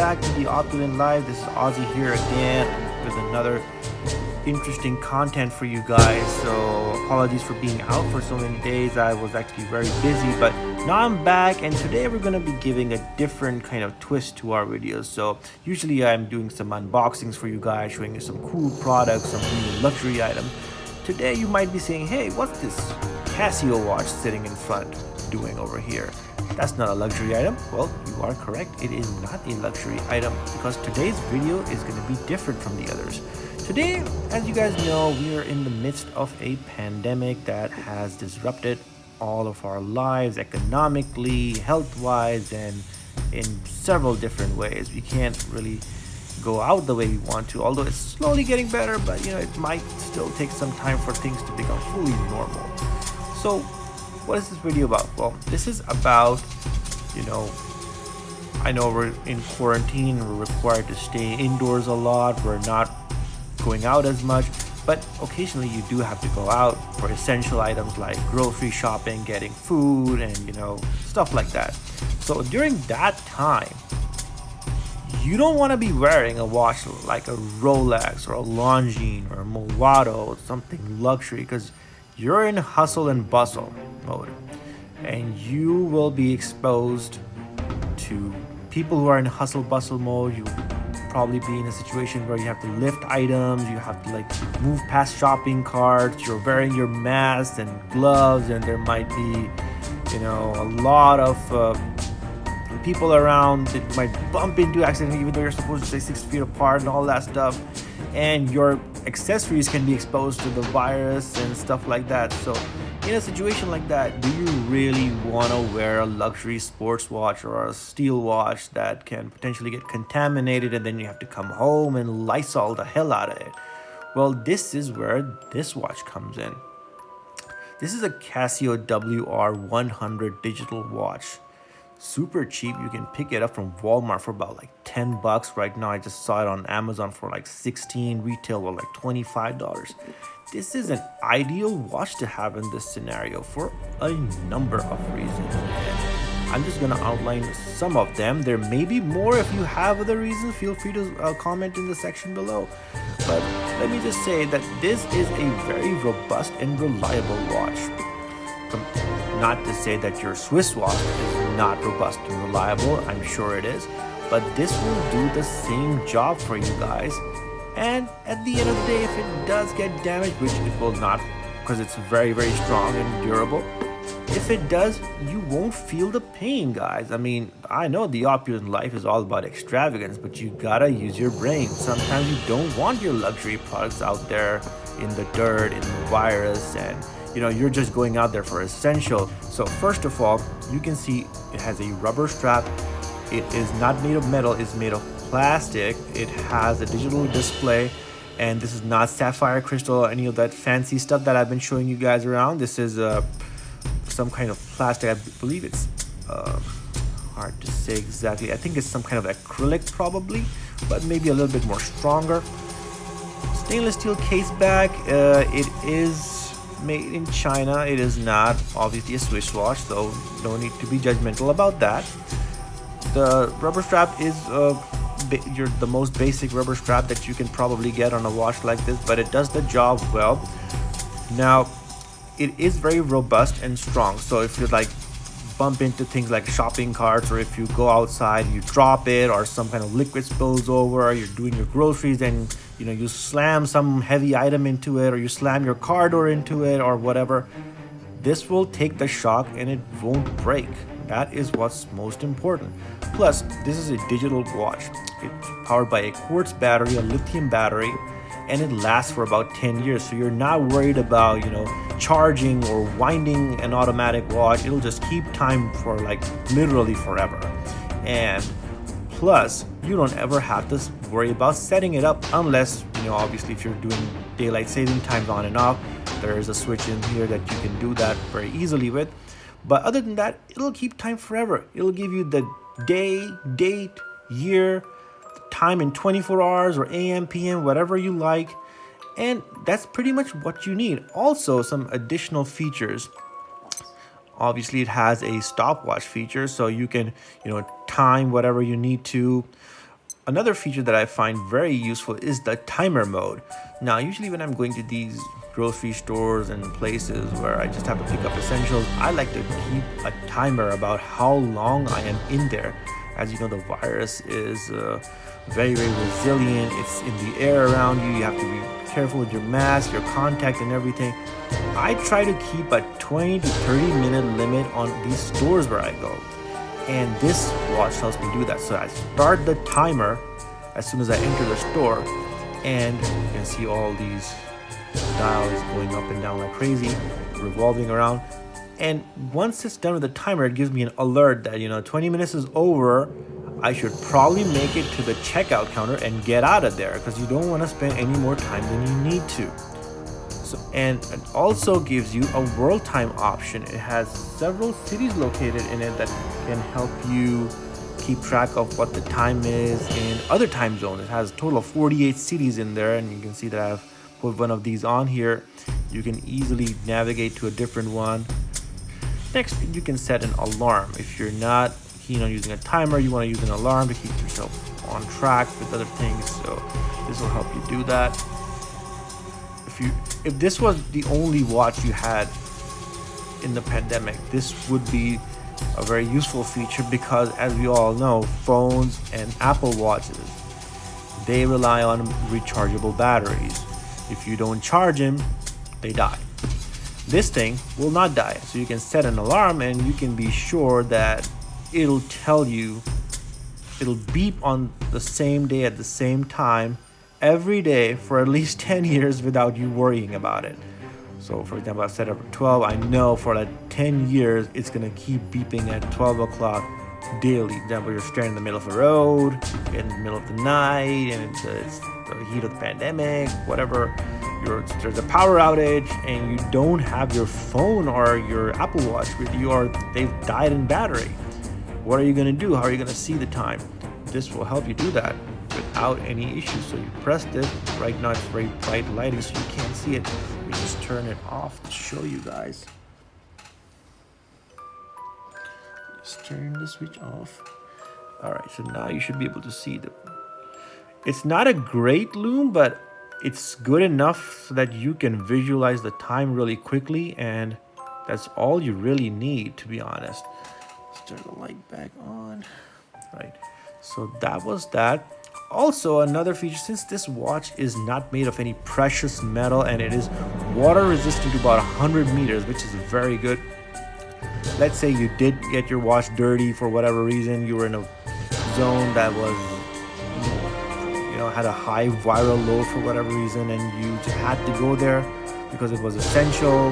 back to the Opulent Life. This is Ozzy here again with another interesting content for you guys. So apologies for being out for so many days. I was actually very busy, but now I'm back, and today we're gonna be giving a different kind of twist to our videos. So usually I'm doing some unboxings for you guys, showing you some cool products, some new luxury items. Today you might be saying, hey, what's this Casio watch sitting in front doing over here? That's not a luxury item. Well, you are correct. It is not a luxury item because today's video is going to be different from the others. Today, as you guys know, we are in the midst of a pandemic that has disrupted all of our lives economically, health-wise, and in several different ways. We can't really go out the way we want to, although it's slowly getting better, but it might still take some time for things to become fully normal. So what is this video about? Well, this is about, I know we're in quarantine, we're required to stay indoors a lot, we're not going out as much, but occasionally you do have to go out for essential items like grocery shopping, getting food, and stuff like that. So during that time, you don't want to be wearing a watch like a Rolex or a Longines or a Movado, something luxury, because you're in hustle and bustle mode, and you will be exposed to people who are in hustle bustle mode. You probably be in a situation where you have to lift items, you have to move past shopping carts, you're wearing your mask and gloves, and there might be a lot of people around that might bump into accidentally, even though you're supposed to stay 6 feet apart and all that stuff, and your accessories can be exposed to the virus and stuff like that. So in a situation like that, do you really want to wear a luxury sports watch or a steel watch that can potentially get contaminated and then you have to come home and Lysol the hell out of it? Well, this is where this watch comes in. This is a Casio WR-100 digital watch. Super cheap. You can pick it up from Walmart for about $10 right now. I just saw it on Amazon for 16, retail or $25. This is an ideal watch to have in this scenario for a number of reasons. And I'm just going to outline some of them. There may be more. If you have other reasons, feel free to comment in the section below. But let me just say that this is a very robust and reliable watch. Not to say that your Swiss watch is not robust and reliable, I'm sure it is, but this will do the same job for you guys. And at the end of the day, if it does get damaged, which it will not, because it's very, very strong and durable, if it does, you won't feel the pain, guys. I mean, I know the Opulent Life is all about extravagance, but you gotta use your brain. Sometimes you don't want your luxury products out there in the dirt, in the virus, and you're just going out there for essential. So first of all, you can see it has a rubber strap. It is not made of metal, it's made of plastic. It has a digital display, and this is not sapphire crystal or any of that fancy stuff that I've been showing you guys around. This is some kind of plastic. I believe it's hard to say exactly. I think it's some kind of acrylic probably, but maybe a little bit more stronger. Stainless steel case back. It is made in China. It is not obviously a Swiss watch, so no need to be judgmental about that. The rubber strap is the most basic rubber strap that you can probably get on a watch like this, but it does the job well. Now, it is very robust and strong, so if you bump into things like shopping carts, or if you go outside, you drop it, or some kind of liquid spills over, or you're doing your groceries and you slam some heavy item into it, or you slam your car door into it, or whatever, this will take the shock and it won't break. That is what's most important. Plus, this is a digital watch. It's powered by a quartz battery, a lithium battery, and it lasts for about 10 years. So you're not worried about, charging or winding an automatic watch. It'll just keep time for literally forever. And plus, you don't ever have to worry about setting it up unless, obviously if you're doing daylight saving times on and off, there is a switch in here that you can do that very easily with. But other than that, it'll keep time forever. It'll give you the day, date, year, time in 24 hours or AM, PM, whatever you like. And that's pretty much what you need. Also, some additional features. Obviously, it has a stopwatch feature, so you can, time whatever you need to. Another feature that I find very useful is the timer mode. Now, usually when I'm going to these grocery stores and places where I just have to pick up essentials, I like to keep a timer about how long I am in there. As you know, the virus is very, very resilient. It's in the air around you. You have to be careful with your mask, your contact, and everything. I try to keep a 20 to 30 minute limit on these stores where I go. And this watch helps me do that. So I start the timer as soon as I enter the store, and you can see all these dials going up and down like crazy, revolving around. And once it's done with the timer, it gives me an alert that 20 minutes is over. I should probably make it to the checkout counter and get out of there, because you don't want to spend any more time than you need to. So, and it also gives you a world time option. It has several cities located in it that can help you keep track of what the time is in other time zones. It has a total of 48 cities in there, and you can see that I've put one of these on here. You can easily navigate to a different one. Next, you can set an alarm. If you're not keen on using a timer, you want to use an alarm to keep yourself on track with other things. So this will help you do that. If this was the only watch you had in the pandemic, this would be a very useful feature, because as we all know, phones and Apple Watches, they rely on rechargeable batteries. If you don't charge them, they die. This thing will not die. So you can set an alarm, and you can be sure that it'll beep on the same day at the same time every day for at least 10 years without you worrying about it. So for example, I set up at 12. I know for like 10 years it's gonna keep beeping at 12 o'clock daily. For example, you're stranded in the middle of a road, in the middle of the night, and it's the heat of the pandemic, whatever. There's a power outage, and you don't have your phone or your Apple Watch with you, or they've died in battery. What are you gonna do? How are you gonna see the time? This will help you do that without any issues. So you press this. Right now it's very bright lighting, so you can't see it. We just turn it off to show you guys. Just turn the switch off. All right, so now you should be able to see it's not a great lume, but it's good enough so that you can visualize the time really quickly, and that's all you really need, to be honest. Let's turn the light back on. Right, so that was that. Also, another feature, since this watch is not made of any precious metal, and it is water resistant to about 100 meters, which is very good. Let's say you did get your watch dirty for whatever reason, you were in a zone that was had a high viral load for whatever reason, and you just had to go there because it was essential,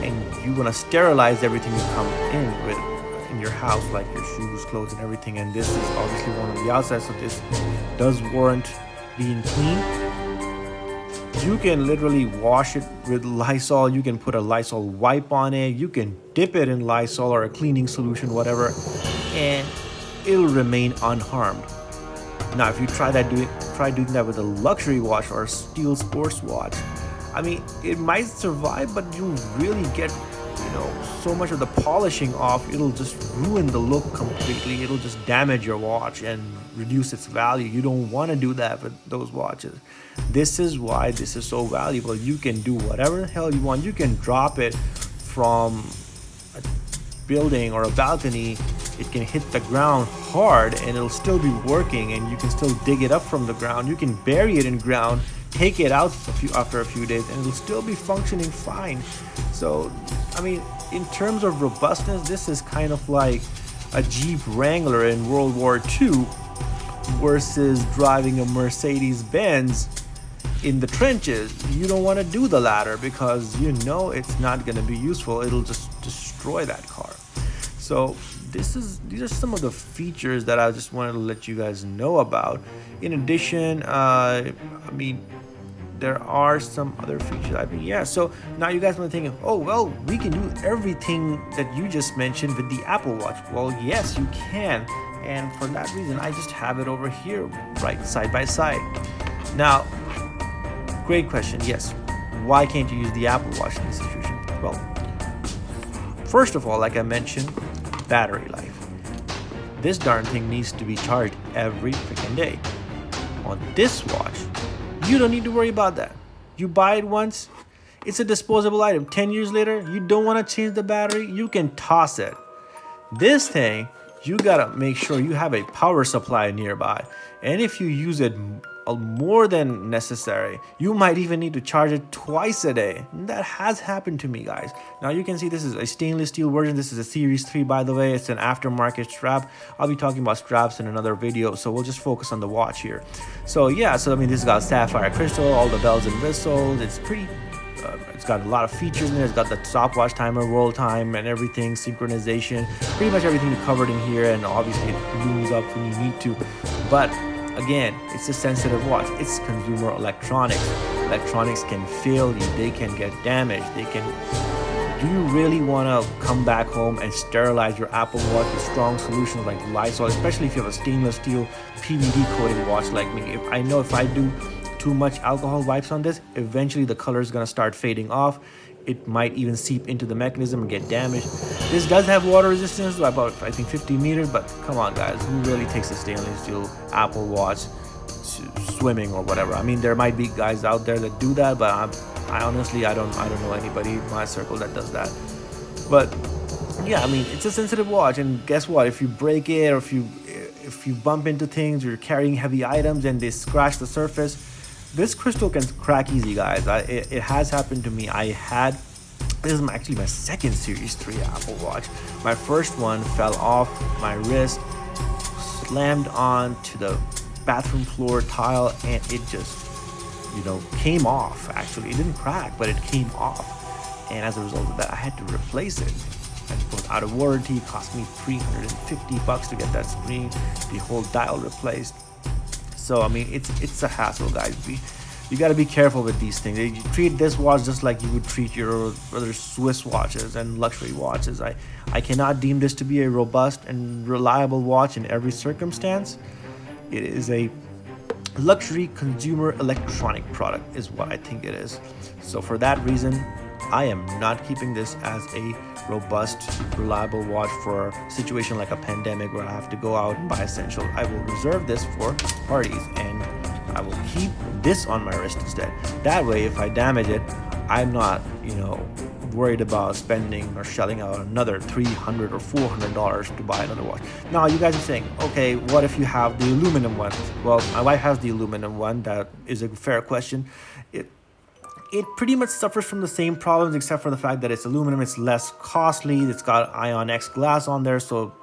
and you want to sterilize everything you come in with in your house, like your shoes, clothes, and everything. And this is obviously one on the outside, so this does warrant being clean. You can literally wash it with Lysol. You can put a Lysol wipe on it. You can dip it in Lysol or a cleaning solution, whatever, and it'll remain unharmed. Now, if you try doing that with a luxury watch or a steel sports watch, I mean, it might survive, but you really get, so much of the polishing off. It'll just ruin the look completely. It'll just damage your watch and reduce its value. You don't want to do that with those watches. This is why this is so valuable. You can do whatever the hell you want. You can drop it from a building or a balcony. It can hit the ground hard and it'll still be working, and you can still dig it up from the ground. You can bury it in ground, take it out after a few days, and it'll still be functioning fine. So, I mean, in terms of robustness, this is kind of like a Jeep Wrangler in World War II versus driving a Mercedes-Benz in the trenches. You don't want to do the latter because it's not going to be useful. It'll just destroy that car. So these are some of the features that I just wanted to let you guys know about. In addition, there are some other features. So now you guys might be thinking, oh, well, we can do everything that you just mentioned with the Apple Watch. Well, yes, you can. And for that reason, I just have it over here, right side by side. Now, great question. Yes, why can't you use the Apple Watch in this situation? Well, first of all, like I mentioned, battery life. this darn thing needs to be charged every freaking day. On this watch, you don't need to worry about that. You buy it once, it's a disposable item. 10 years later, you don't want to change the battery, you can toss it. This thing, you gotta make sure you have a power supply nearby. And if you use it more than necessary, you might even need to charge it twice a day. That has happened to me, guys. Now you can see this is a stainless steel version. This is a Series 3, by the way. It's an aftermarket strap. I'll be talking about straps in another video, so we'll just focus on the watch here. So yeah, so I mean, this has got sapphire crystal, all the bells and whistles. It's pretty it's got a lot of features in there. It's got the stopwatch timer, roll time, and everything, synchronization, pretty much everything covered in here, and obviously it looms up when you need to. But again, it's a sensitive watch. It's consumer electronics. Electronics can fail you. They can get damaged. Do you really want to come back home and sterilize your Apple Watch with strong solutions like Lysol, especially if you have a stainless steel PVD coated watch like me? I know if I do too much alcohol wipes on this, eventually the color is going to start fading off. It might even seep into the mechanism and get damaged. This does have water resistance, about I think 50 meters, but come on guys, who really takes a stainless steel Apple Watch swimming or whatever? I mean, there might be guys out there that do that, but I honestly I don't know anybody in my circle that does that. But yeah, I mean, it's a sensitive watch, and guess what? If you break it, or if you bump into things, or you're carrying heavy items and they scratch the surface, this crystal can crack easy, guys. It has happened to me. This is actually my second Series 3 Apple Watch. My first one fell off my wrist, slammed onto the bathroom floor tile, and it just, came off. Actually, it didn't crack, but it came off. And as a result of that, I had to replace it. And it was out of warranty. It cost me $350 to get that screen, the whole dial replaced. So I mean, it's a hassle, guys. You got to be careful with these things. You treat this watch just like you would treat your other Swiss watches and luxury watches. I cannot deem this to be a robust and reliable watch in every circumstance. It is a luxury consumer electronic product is what I think it is. So for that reason, I am not keeping this as a robust, reliable watch for a situation like a pandemic where I have to go out and buy essential. I will reserve this for parties, and I will keep this on my wrist instead. That way, if I damage it, I'm not, worried about spending or shelling out another $300 or $400 to buy another watch. Now, you guys are saying, okay, what if you have the aluminum one? Well, my wife has the aluminum one. That is a fair question. It pretty much suffers from the same problems, except for the fact that it's aluminum. It's less costly. It's got Ion X glass on there, so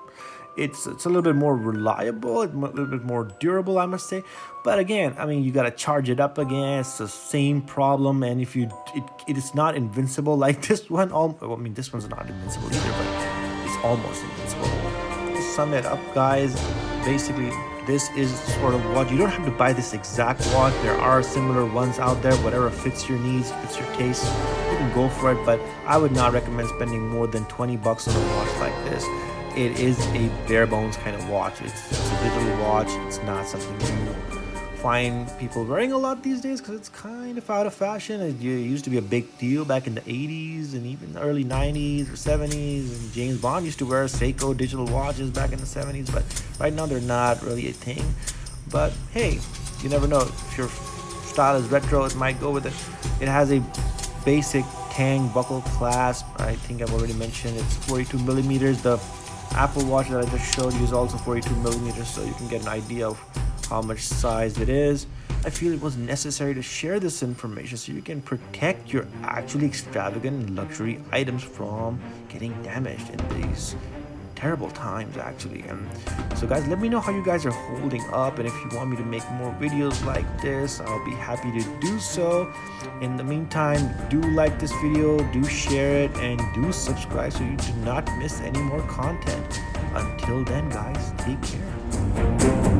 it's a little bit more reliable, a little bit more durable, I must say. But again, I mean, you got to charge it up again. It's the same problem, and if it is not invincible like this one. This one's not invincible either, but it's almost invincible. To sum it up, guys, basically, this is sort of what you don't have to buy this exact watch. There are similar ones out there. Whatever fits your needs, fits your taste, you can go for it. But I would not recommend spending more than $20 on a watch like this. It is a bare bones kind of watch. It's a digital watch. It's not something you find people wearing a lot these days because it's kind of out of fashion. It used to be a big deal back in the 80s and even the early 90s or 70s. And James Bond used to wear Seiko digital watches back in the 70s, but right now they're not really a thing. But hey, you never know. If your style is retro, it might go with it. It has a basic Tang buckle clasp. I think I've already mentioned it's 42 millimeters. The Apple Watch that I just showed you is also 42 millimeters, so you can get an idea of how much size it is. I feel it was necessary to share this information so you can protect your actually extravagant luxury items from getting damaged in these terrible times, actually. And so guys, let me know how you guys are holding up, and if you want me to make more videos like this, I'll be happy to do so. In the meantime, do like this video, do share it, and do subscribe so you do not miss any more content. Until then, guys, take care.